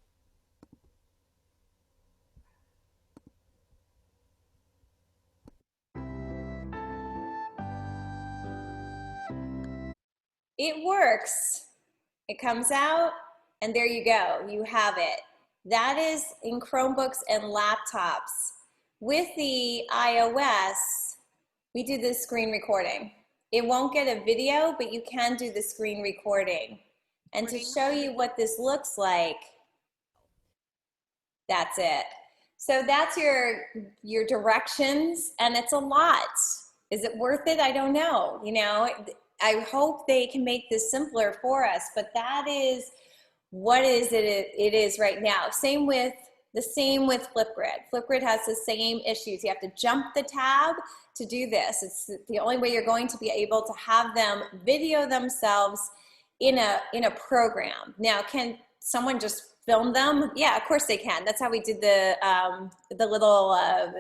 It works. It comes out, and there you go. You have it. That is in Chromebooks and laptops. With the iOS, we do the screen recording. It won't get a video, but you can do the screen recording. And to show you what this looks like, that's it. So that's your directions, and it's a lot. Is it worth it? I don't know. You know, I hope they can make this simpler for us, but that is what it is right now. Same with Flipgrid. Flipgrid has the same issues. You have to jump the tab to do this. It's the only way you're going to be able to have them video themselves in a program. Now, can someone just film them? Yeah, of course they can. That's how we did the little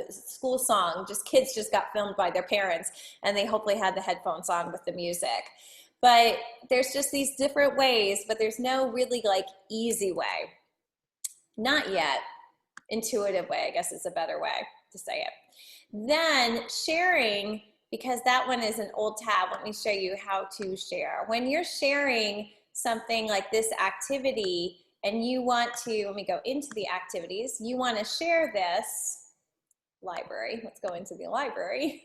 school song. Kids just got filmed by their parents, and they hopefully had the headphones on with the music. But there's just these different ways, but there's no really like easy way. Not yet. Intuitive way, I guess is a better way to say it. Then sharing, because that one is an old tab, let me show you how to share. When you're sharing something like this activity and you want to, let me go into the activities, you want to share this library, let's go into the library.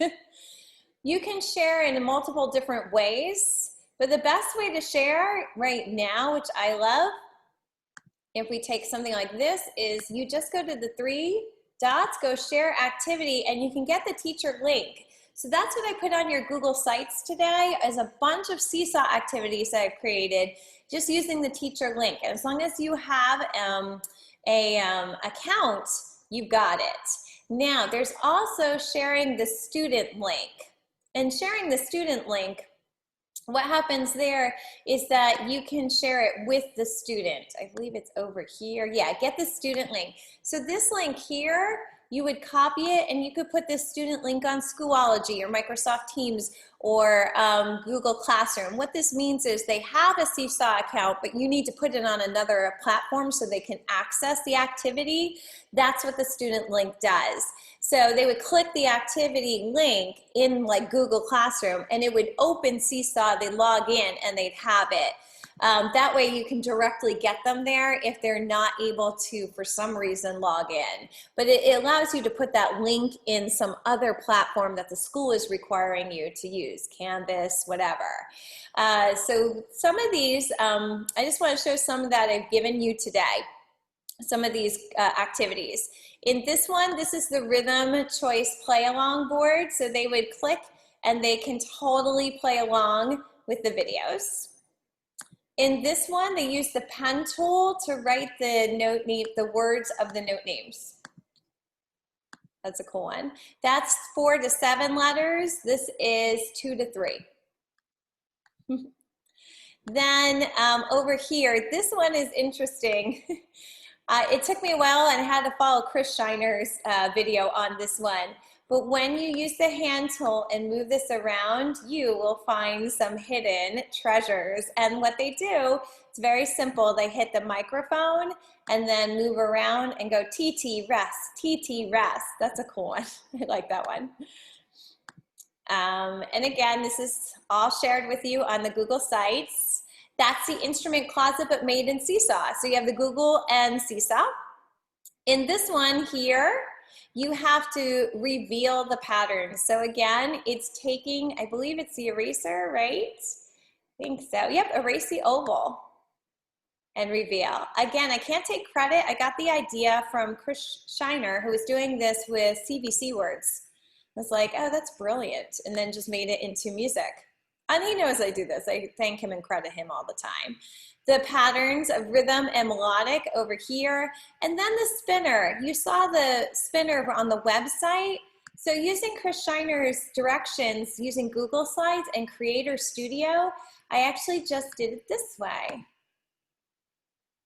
You can share in multiple different ways, but the best way to share right now, which I love, if we take something like this, is you just go to the 3 dots, go share activity, and you can get the teacher link. So that's what I put on your Google Sites today, is a bunch of Seesaw activities that I've created just using the teacher link. And as long as you have account, you've got it. Now, there's also sharing the student link. And sharing the student link, what happens there is that you can share it with the student. I believe it's over here. Yeah, get the student link. So this link here you would copy it and you could put this student link on Schoology or Microsoft Teams or Google Classroom. What this means is they have a Seesaw account, but you need to put it on another platform so they can access the activity. That's what the student link does. So they would click the activity link in like Google Classroom and it would open Seesaw, they log in and they'd have it. That way you can directly get them there if they're not able to, for some reason, log in. But it allows you to put that link in some other platform that the school is requiring you to use, Canvas, whatever. So some of these, I just want to show some that I've given you today, some of these activities. In this one, this is the Rhythm Choice Play Along board. So they would click and they can totally play along with the videos. In this one, they use the pen tool to write the words of the note names. That's a cool one. That's 4 to 7 letters. This is 2 to 3. Then over here, this one is interesting. It took me a while and I had to follow Chris Shiner's video on this one. But when you use the hand tool and move this around, you will find some hidden treasures. And what they do, it's very simple. They hit the microphone and then move around and go TT rest, TT rest. That's a cool one. I like that one. And again, this is all shared with you on the Google Sites. That's the instrument closet, but made in Seesaw. So you have the Google and Seesaw. In this one here, you have to reveal the pattern. So again, it's taking, I believe it's the eraser, right? I think so. Yep, erase the oval and reveal. Again, I can't take credit. I got the idea from Chris Shiner, who was doing this with CVC words. I was like, oh, that's brilliant. And then just made it into music. And he knows I do this. I thank him and credit him all the time. The patterns of rhythm and melodic over here. And then the spinner. You saw the spinner on the website. So using Chris Shiner's directions, using Google Slides and Creator Studio, I actually just did it this way.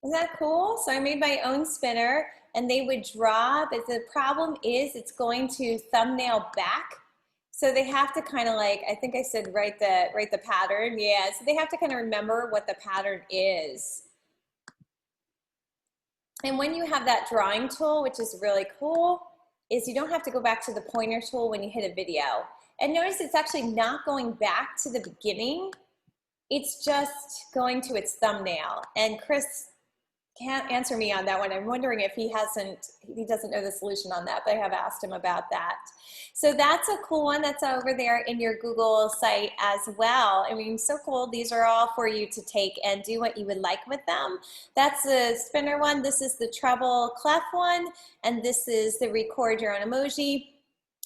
Isn't that cool? So I made my own spinner and they would draw, but the problem is it's going to thumbnail back. So they have to kind of like, I think I said write the pattern. Yeah, so they have to kind of remember what the pattern is. And when you have that drawing tool, which is really cool, is you don't have to go back to the pointer tool when you hit a video. And notice it's actually not going back to the beginning. It's just going to its thumbnail. And Chris can't answer me on that one. I'm wondering if he doesn't know the solution on that, but I have asked him about that. So that's a cool one that's over there in your Google site as well. I mean, so cool. These are all for you to take and do what you would like with them. That's the spinner one. This is the treble clef one. And this is the record your own emoji,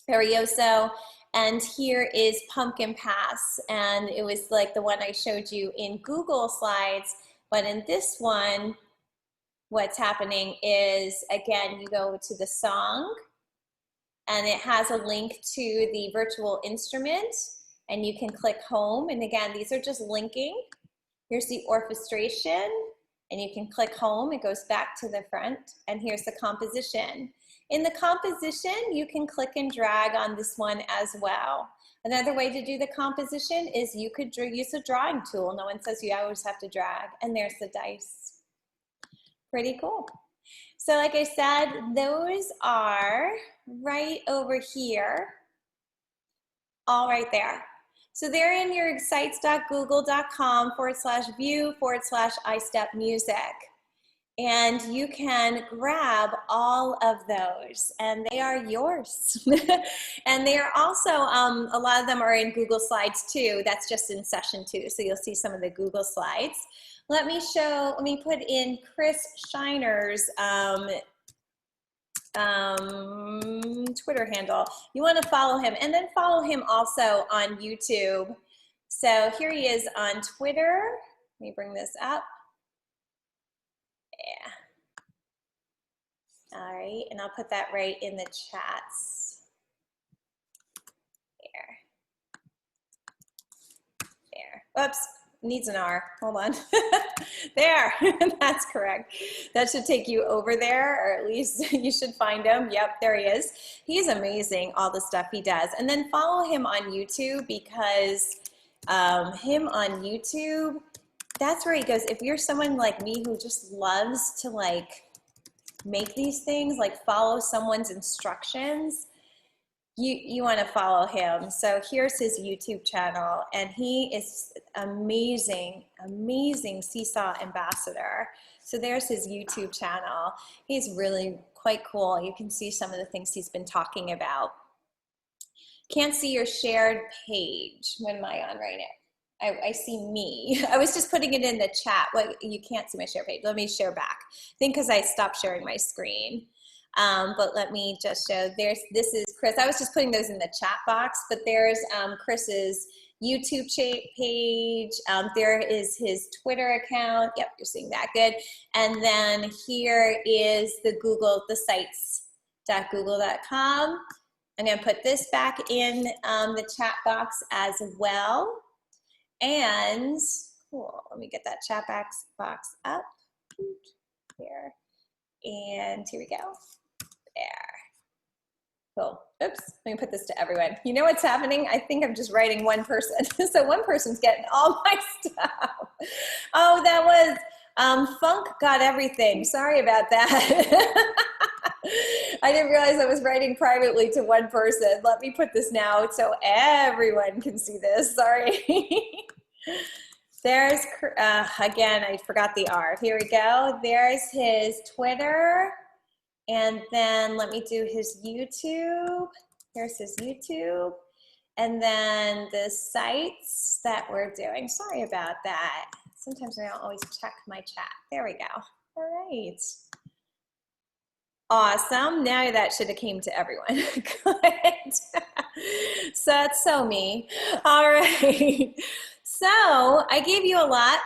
Arioso. And here is Pumpkin Pass. And it was like the one I showed you in Google Slides. But in this one, what's happening is, again, you go to the song and it has a link to the virtual instrument and you can click home. And again, these are just linking. Here's the orchestration and you can click home. It goes back to the front and here's the composition. In the composition, you can click and drag on this one as well. Another way to do the composition is you could use a drawing tool. No one says you always have to drag. And there's the dice. Pretty cool. So like I said, those are right over here, all right there. So they're in your sites.google.com/view/iStepMusic. And you can grab all of those and they are yours. And they are also, a lot of them are in Google Slides too. That's just in session 2. So you'll see some of the Google Slides. Let me put in Chris Shiner's Twitter handle. You want to follow him and then follow him also on YouTube. So here he is on Twitter. Let me bring this up. Yeah. All right, and I'll put that right in the chats. There. Whoops. needs an R. Hold on. There, that's correct. That should take you over there, or at least you should find him. Yep, there he is. He's amazing, all the stuff he does. And then follow him on YouTube, because him on YouTube, that's where he goes. If you're someone like me who just loves to like make these things, like follow someone's instructions, you want to follow him. So here's his YouTube channel, and he is amazing Seesaw ambassador. So there's his YouTube channel. He's really quite cool. You can see some of the things he's been talking about. Can't see your shared page. What am I on right now? I see me. I was just putting it in the chat. Well, you can't see my share page. Let me share back. I think because I stopped sharing my screen. But let me just show, this is Chris. I was just putting those in the chat box, but there's Chris's YouTube page. There is his Twitter account. Yep, you're seeing that, good. And then here is the sites.google.com. I'm gonna put this back in the chat box as well. And cool, let me get that chat box up here. And here we go. There. Cool. Oops. Let me put this to everyone. You know what's happening? I think I'm just writing one person. So one person's getting all my stuff. Oh, that was Funk got everything. Sorry about that. I didn't realize I was writing privately to one person. Let me put this now so everyone can see this. Sorry. There's, again, I forgot the R. Here we go. There's his Twitter. And then let me do his YouTube. Here's his YouTube. And then the sites that we're doing. Sorry about that. Sometimes I don't always check my chat. There we go. All right. Awesome. Now that should have came to everyone. Good. So that's so me. All right. So I gave you a lot.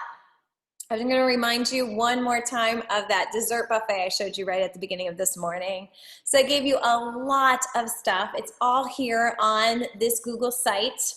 I'm going to remind you one more time of that dessert buffet I showed you right at the beginning of this morning. So I gave you a lot of stuff. It's all here on this Google site,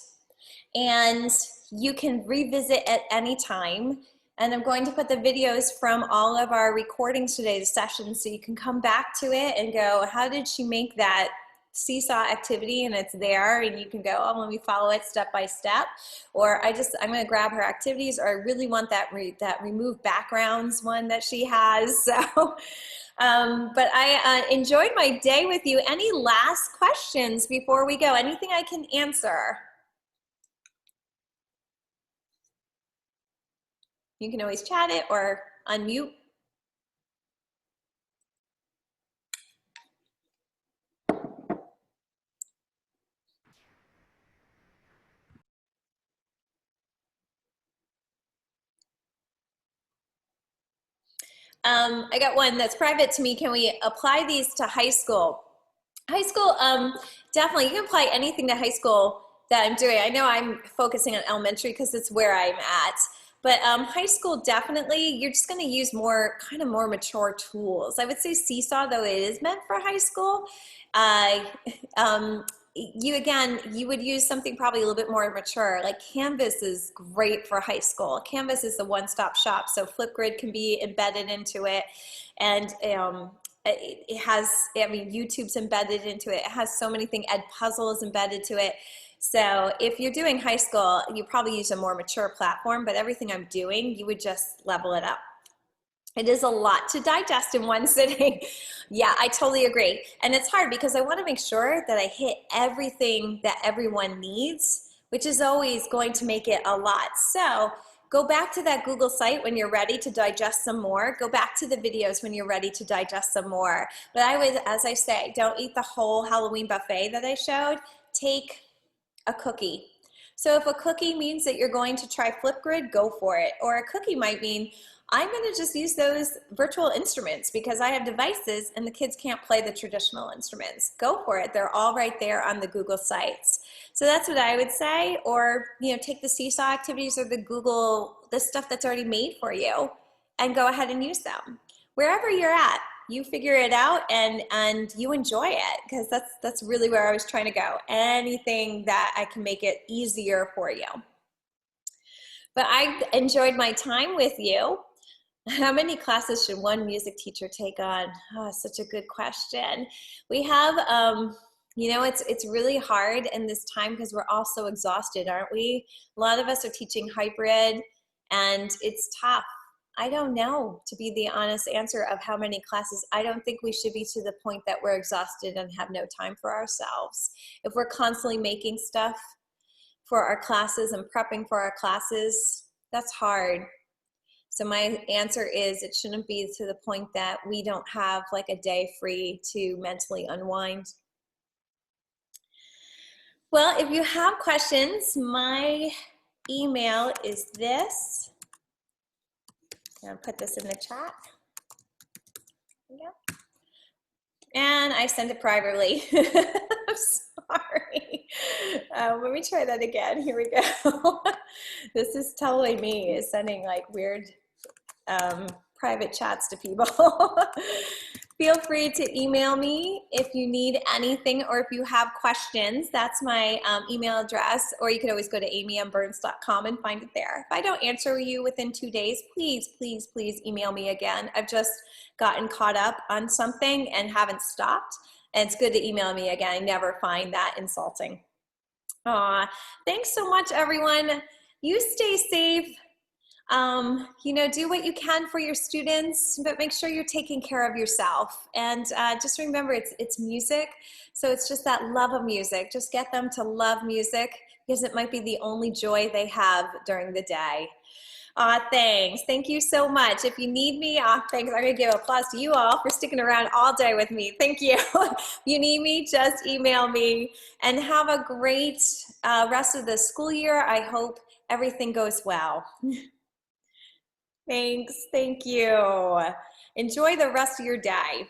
and you can revisit at any time. And I'm going to put the videos from all of our recordings today, the sessions, so you can come back to it and go, how did she make that seesaw activity? And it's there, and you can go, oh, let me follow it step by step, or I'm going to grab her activities, or I really want that remove backgrounds one that she has. So but I enjoyed my day with you. Any last questions before we go? Anything I can answer? You can always chat it or unmute. I got one that's private to me. Can we apply these to high school? High school, definitely. You can apply anything to high school that I'm doing. I know I'm focusing on elementary because it's where I'm at. But high school, definitely, you're just going to use more mature tools. I would say Seesaw, though it is meant for high school, you would use something probably a little bit more mature. Like Canvas is great for high school. Canvas is the one-stop shop, so Flipgrid can be embedded into it, and it has, I mean, YouTube's embedded into it. It has so many things. Edpuzzle is embedded to it. So if you're doing high school, you probably use a more mature platform, but everything I'm doing, you would just level it up. It is a lot to digest in one sitting. Yeah, I totally agree. And it's hard because I want to make sure that I hit everything that everyone needs, which is always going to make it a lot. So go back to that Google site when you're ready to digest some more. Go back to the videos when you're ready to digest some more. But I would, as I say, don't eat the whole Halloween buffet that I showed. Take a cookie. So if a cookie means that you're going to try Flipgrid, go for it. Or a cookie might mean, I'm going to just use those virtual instruments because I have devices and the kids can't play the traditional instruments. Go for it. They're all right there on the Google sites. So that's what I would say. Or, you know, take the Seesaw activities or the stuff that's already made for you and go ahead and use them. Wherever you're at, you figure it out and you enjoy it, because that's really where I was trying to go. Anything that I can make it easier for you. But I enjoyed my time with you. How many classes should one music teacher take on? Oh, such a good question. We have, it's really hard in this time because we're all so exhausted, aren't we? A lot of us are teaching hybrid, and it's tough. I don't know, to be the honest answer of how many classes. I don't think we should be to the point that we're exhausted and have no time for ourselves. If we're constantly making stuff for our classes and prepping for our classes, that's hard. So my answer is it shouldn't be to the point that we don't have like a day free to mentally unwind. Well, if you have questions, my email is this. I'll put this in the chat. There you go. And I send it privately. I'm sorry. Let me try that again. Here we go. This is totally me, is sending like weird private chats to people. Feel free to email me if you need anything or if you have questions. That's my email address, or you could always go to amymburns.com and find it there. If I don't answer you within 2 days, please, please, please email me again. I've just gotten caught up on something and haven't stopped. And it's good to email me again. I never find that insulting. Thanks so much, everyone. You stay safe. Do what you can for your students, but make sure you're taking care of yourself. And just remember, it's music. So it's just that love of music. Just get them to love music because it might be the only joy they have during the day. Thanks. Thank you so much. If you need me, thanks. I'm going to give applause to you all for sticking around all day with me. Thank you. If you need me, just email me. And have a great rest of the school year. I hope everything goes well. Thanks. Thank you. Enjoy the rest of your day.